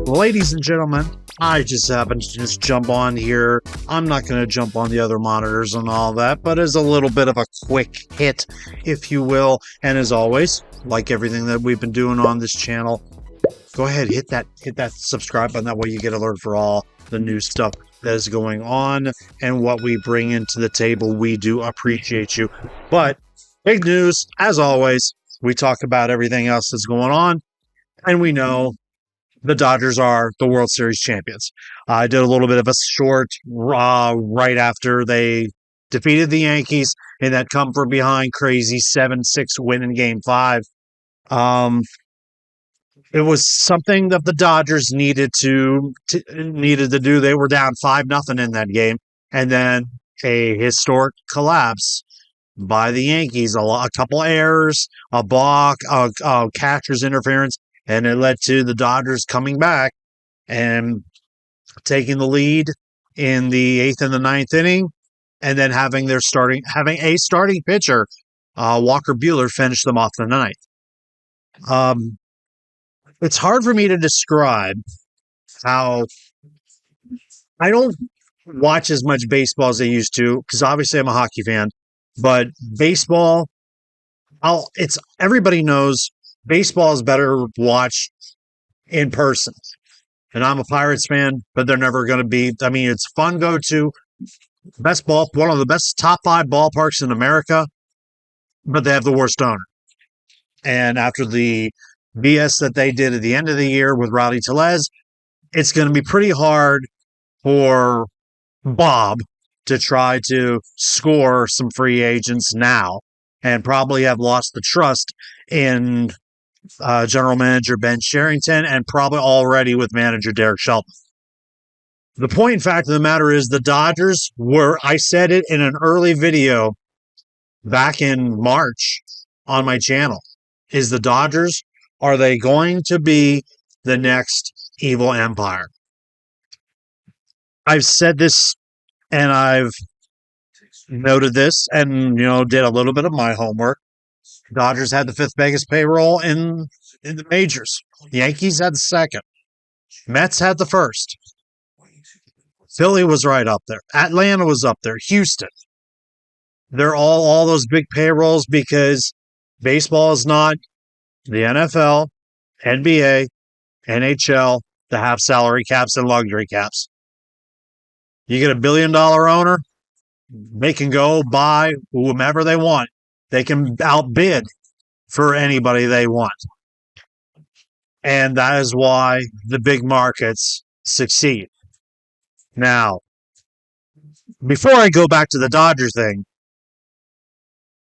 Ladies and gentlemen, I just happened to just jump on here. I'm not going to jump on the other monitors and all that, but as a little bit of a quick hit, if you will. And as always, like everything that we've been doing on this channel, go ahead, hit that subscribe button. That way you get alert for all the new stuff that is going on and what we bring into the table. We do appreciate you. But big news, as always, we talk about everything else that's going on, and we know the Dodgers are the World Series champions. I did a little bit of a short right after they defeated the Yankees in that come from behind crazy 7-6 win in Game 5. It was something that the Dodgers needed to do. They were down 5-0 in that game, and then a historic collapse by the Yankees. A couple errors, a balk, a catcher's interference. And it led to the Dodgers coming back and taking the lead in the 8th and the 9th inning, and then having a starting pitcher, Walker Buehler, finish them off the 9th. It's hard for me to describe how I don't watch as much baseball as I used to, because obviously I'm a hockey fan, but baseball, everybody knows baseball is better watched in person. And I'm a Pirates fan, but they're never going to be. I mean, it's fun go to one of the best top 5 ballparks in America, but they have the worst owner. And after the BS that they did at the end of the year with Rowdy Tellez, it's going to be pretty hard for Bob to try to score some free agents now, and probably have lost the trust in general manager Ben Cherington, and probably already with manager Derek Shelton. The point, in fact, of the matter is the Dodgers were, I said it in an early video back in March on my channel, is the Dodgers, are they going to be the next evil empire? I've said this, and I've noted this, and, did a little bit of my homework. Dodgers had the 5th biggest payroll in the majors. Yankees had the 2nd. Mets had the 1st. Philly was right up there. Atlanta was up there. Houston. They're all those big payrolls because baseball is not the NFL, NBA, NHL to have salary caps and luxury caps. You get a $1 billion owner, they can go buy whomever they want. They can outbid for anybody they want. And that is why the big markets succeed. Now, before I go back to the Dodger thing,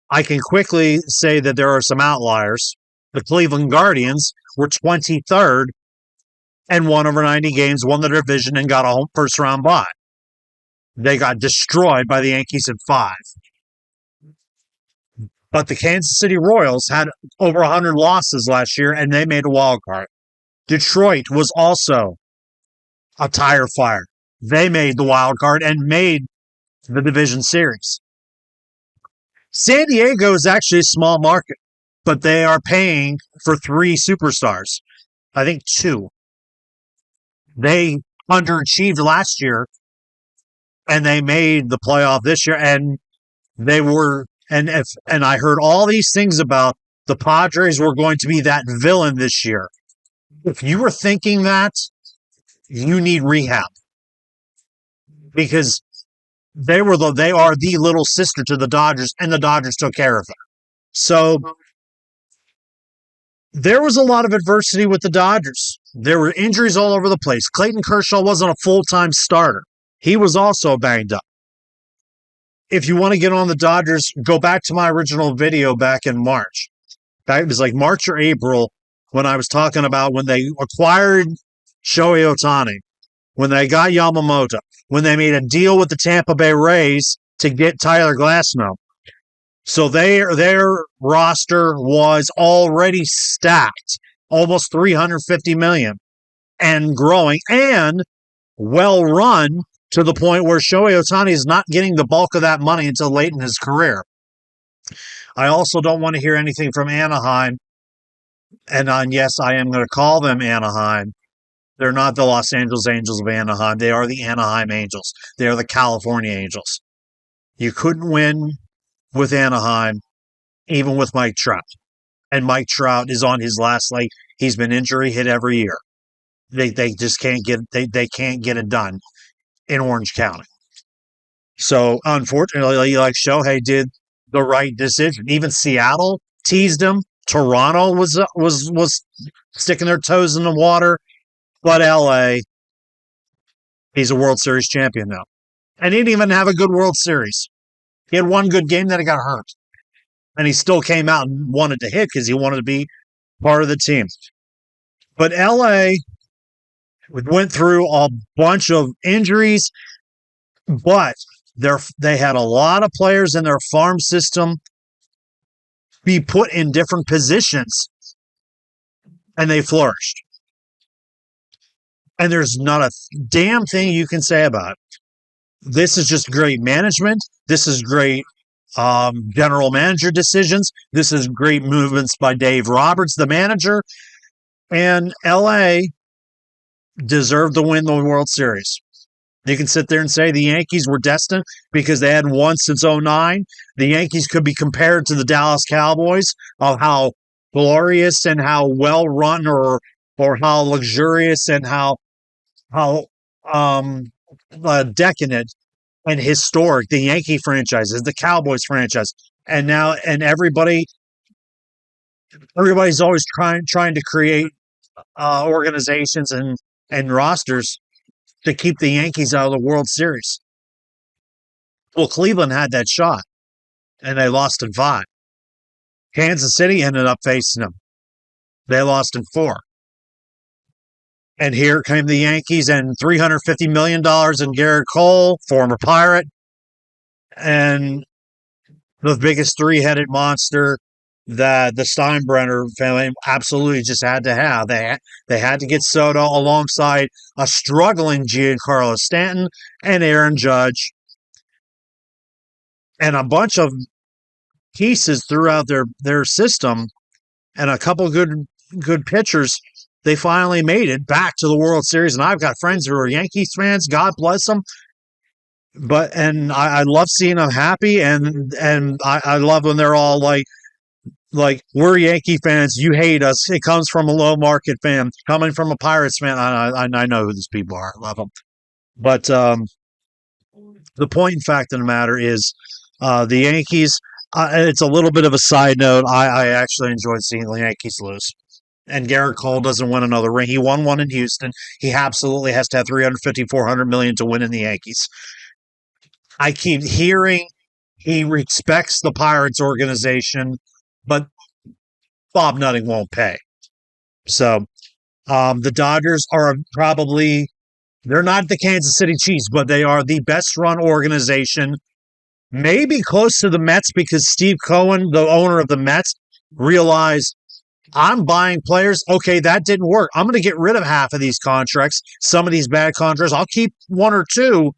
I can quickly say that there are some outliers. The Cleveland Guardians were 23rd and won over 90 games, won the division, and got a home first round bye. They got destroyed by the Yankees in 5. But the Kansas City Royals had over 100 losses last year, and they made a wild card. Detroit was also a tire fire. They made the wild card and made the division series. San Diego is actually a small market, but they are paying for 3 superstars. I think 2. They underachieved last year, and they made the playoff this year, and they were... And I heard all these things about the Padres were going to be that villain this year. If you were thinking that, you need rehab. Because they are the little sister to the Dodgers, and the Dodgers took care of them. So there was a lot of adversity with the Dodgers. There were injuries all over the place. Clayton Kershaw wasn't a full-time starter. He was also banged up. If you want to get on the Dodgers, go back to my original video back in March. It was like March or April when I was talking about when they acquired Shohei Ohtani, when they got Yamamoto, when they made a deal with the Tampa Bay Rays to get Tyler Glasnow. So their roster was already stacked, almost $350 million, and growing, and well run, to the point where Shohei Ohtani is not getting the bulk of that money until late in his career. I also don't want to hear anything from Anaheim, and yes, I am going to call them Anaheim, They're not the Los Angeles Angels of Anaheim. They are the Anaheim Angels. They are the California Angels. You couldn't win with Anaheim, even with Mike Trout. And Mike Trout is on his last leg. He's been injury hit every year. They just can't get they can't get it done in Orange County. So unfortunately, like Shohei did the right decision. Even Seattle teased him. Toronto was sticking their toes in the water, but LA, he's a World Series champion now. And he didn't even have a good World Series. He had one good game, then he got hurt. And he still came out and wanted to hit because he wanted to be part of the team. But LA went through a bunch of injuries, but they had a lot of players in their farm system be put in different positions, and they flourished. And there's not a damn thing you can say about it. This is just great management. This is great general manager decisions. This is great movements by Dave Roberts, the manager. And LA deserved to win the World Series. You can sit there and say the Yankees were destined because they hadn't won since 2009. The Yankees could be compared to the Dallas Cowboys of how glorious and how well run or how luxurious and how decadent and historic the Yankee franchise is, the Cowboys franchise. And now everybody's always trying to create organizations and rosters to keep the Yankees out of the World Series. Well, Cleveland had that shot, and they lost in 5. Kansas City ended up facing them. They lost in 4. And here came the Yankees and $350 million in Garrett Cole, former Pirate, and the biggest three-headed monster that the Steinbrenner family absolutely just had to have. They had to get Soto alongside a struggling Giancarlo Stanton and Aaron Judge and a bunch of pieces throughout their system and a couple good pitchers. They finally made it back to the World Series, and I've got friends who are Yankees fans. God bless them. And I love seeing them happy, and I love when they're all like, we're Yankee fans. You hate us. It comes from a low market fan, coming from a Pirates fan. I know who these people are. I love them. But the point, in fact, of the matter is the Yankees. It's a little bit of a side note. I actually enjoyed seeing the Yankees lose. And Garrett Cole doesn't win another ring. He won one in Houston. He absolutely has to have $350, $400 million to win in the Yankees. I keep hearing he respects the Pirates organization, but Bob Nutting won't pay. So the Dodgers are probably, they're not the Kansas City Chiefs, but they are the best run organization, maybe close to the Mets, because Steve Cohen, the owner of the Mets, realized, I'm buying players. Okay, that didn't work. I'm going to get rid of half of these contracts, some of these bad contracts. I'll keep 1 or 2,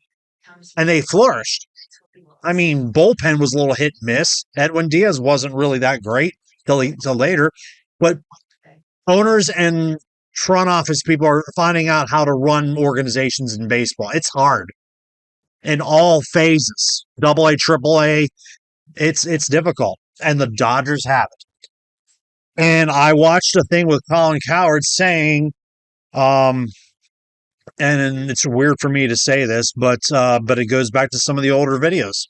and they flourished. I mean, bullpen was a little hit and miss. Edwin Diaz wasn't really that great till later. But owners and front office people are finding out how to run organizations in baseball. It's hard in all phases. AA, AAA, it's difficult. And the Dodgers have it. And I watched a thing with Colin Cowherd saying, and it's weird for me to say this, but it goes back to some of the older videos.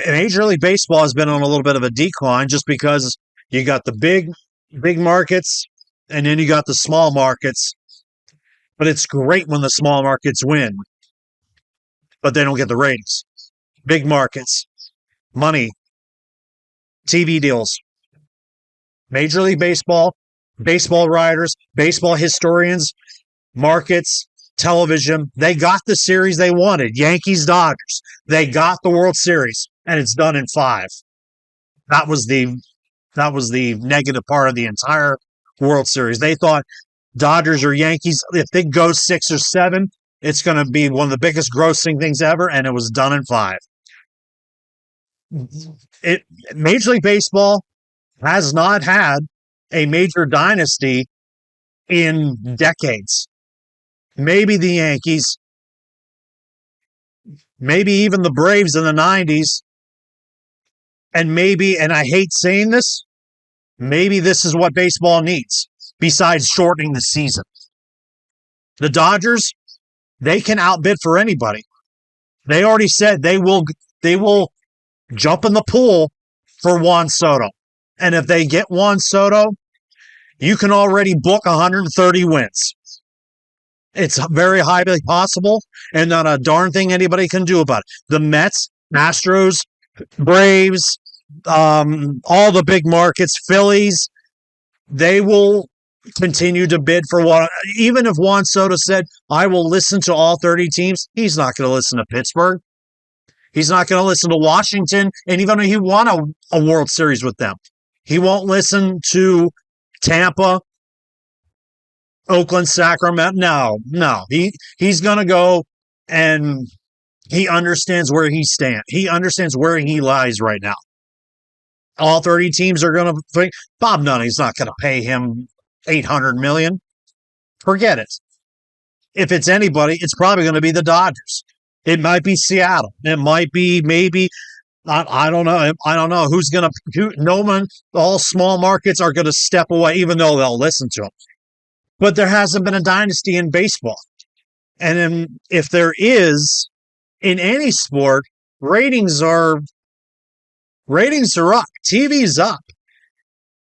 Major League Baseball has been on a little bit of a decline just because you got the big markets and then you got the small markets. But it's great when the small markets win, but they don't get the ratings. Big markets, money, TV deals. Major League Baseball, baseball writers, baseball historians, markets, television, they got the series they wanted. Yankees, Dodgers. They got the World Series, and it's done in 5. That was the negative part of the entire World Series. They thought Dodgers or Yankees, if they go 6 or 7, it's going to be one of the biggest grossing things ever, and it was done in 5. Major League Baseball has not had a major dynasty in decades. Maybe the Yankees, maybe even the Braves in the 90s, and maybe, and I hate saying this, maybe this is what baseball needs besides shortening the season. The Dodgers, they can outbid for anybody. They already said they will jump in the pool for Juan Soto. And if they get Juan Soto, you can already book 130 wins. It's very highly possible, and not a darn thing anybody can do about it. The Mets, Astros, Braves, all the big markets, Phillies, they will continue to bid for what. Even if Juan Soto said, I will listen to all 30 teams, he's not going to listen to Pittsburgh. He's not going to listen to Washington, and even though he won a World Series with them, he won't listen to Tampa, Oakland, Sacramento. No. He's going to go, and he understands where he stands. He understands where he lies right now. All 30 teams are going to think Bob Nunning's not going to pay him $800 million. Forget it. If it's anybody, it's probably going to be the Dodgers. It might be Seattle. It might be maybe, I don't know. I don't know who's going to, no one, all small markets are going to step away, even though they'll listen to them. But there hasn't been a dynasty in baseball. And then if there is, in any sport, ratings are up. TV's up.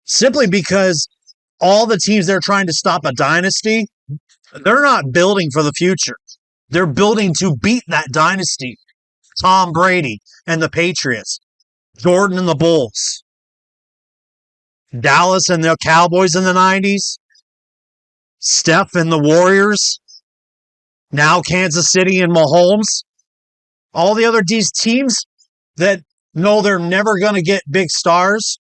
Simply because all the teams that are trying to stop a dynasty, they're not building for the future. They're building to beat that dynasty. Tom Brady and the Patriots, Jordan and the Bulls, Dallas and the Cowboys in the 90s, Steph and the Warriors, now Kansas City and Mahomes. All the other these teams that know they're never going to get big stars,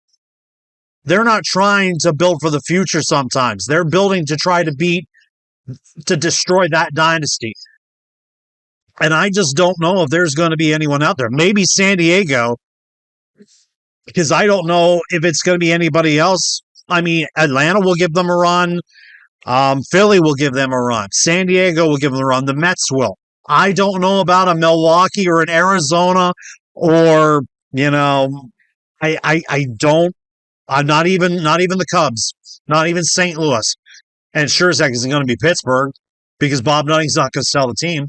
they're not trying to build for the future sometimes. They're building to try to destroy that dynasty. And I just don't know if there's going to be anyone out there. Maybe San Diego, because I don't know if it's going to be anybody else. I mean, Atlanta will give them a run. Philly will give them a run. San Diego will give them a run. The Mets will. I don't know about a Milwaukee or an Arizona or, I don't. I'm not even the Cubs, not even St. Louis. And sure as heck isn't going to be Pittsburgh because Bob Nunning's not going to sell the team.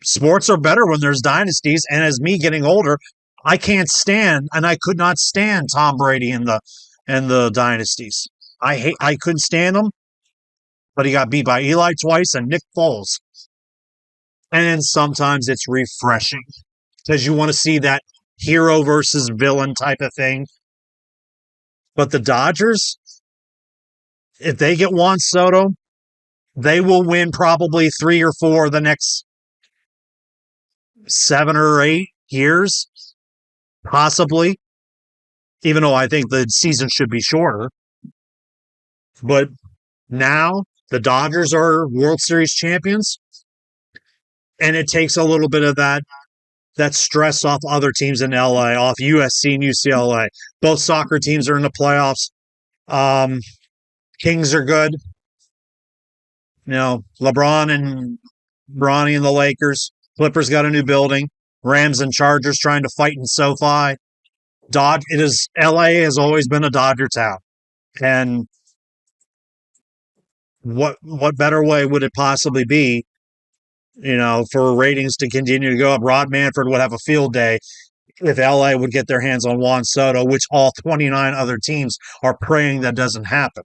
Sports are better when there's dynasties. And as me getting older, I can't stand, and I could not stand Tom Brady and the dynasties. I couldn't stand them, but he got beat by Eli twice and Nick Foles. And sometimes it's refreshing because you want to see that hero versus villain type of thing. But the Dodgers, if they get Juan Soto, they will win probably 3 or 4 of the next 7 or 8 years, possibly, even though I think the season should be shorter. But now the Dodgers are World Series champions, and it takes a little bit of that stress off other teams in LA, off USC and UCLA. Both soccer teams are in the playoffs. Kings are good. LeBron and Bronny and the Lakers. Clippers got a new building. Rams and Chargers trying to fight in SoFi. LA has always been a Dodger town. And what better way would it possibly be, for ratings to continue to go up? Rod Manfred would have a field day if LA would get their hands on Juan Soto, which all 29 other teams are praying that doesn't happen.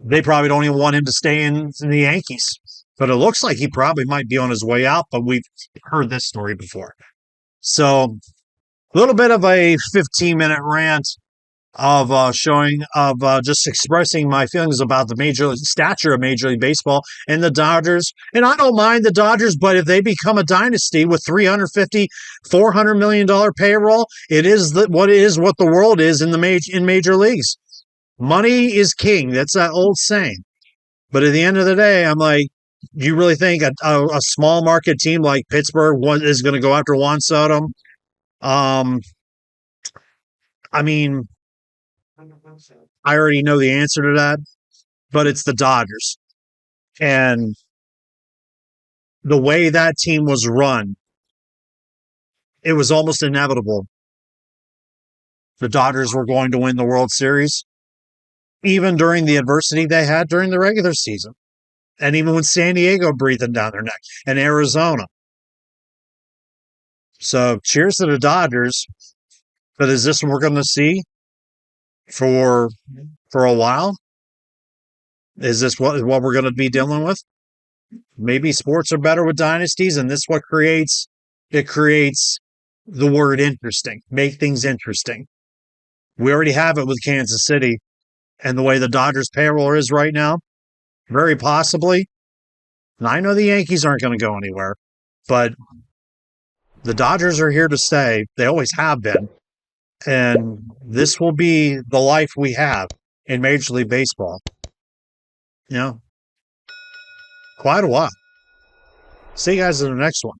They probably don't even want him to stay in the Yankees. But it looks like he probably might be on his way out, but we've heard this story before. So, a little bit of a 15-minute rant of just expressing my feelings about the stature of Major League Baseball and the Dodgers. And I don't mind the Dodgers, but if they become a dynasty with $350, $400 million payroll, it is what the world is in major leagues. Money is king. That's that old saying. But at the end of the day, I'm like, do you really think a small market team like Pittsburgh is going to go after Juan Soto? I mean, I already know the answer to that. but it's the Dodgers. And the way that team was run, it was almost inevitable the Dodgers were going to win the World Series, even during the adversity they had during the regular season. And even with San Diego breathing down their neck and Arizona. So cheers to the Dodgers. But is this what we're going to see for a while? Is this what we're going to be dealing with? Maybe sports are better with dynasties, and this what creates the word interesting. Make things interesting. We already have it with Kansas City, and the way the Dodgers payroll is right now, very possibly. And I know the Yankees aren't going to go anywhere, but the Dodgers are here to stay. They always have been. And this will be the life we have in Major League Baseball. You know, quite a while. See you guys in the next one.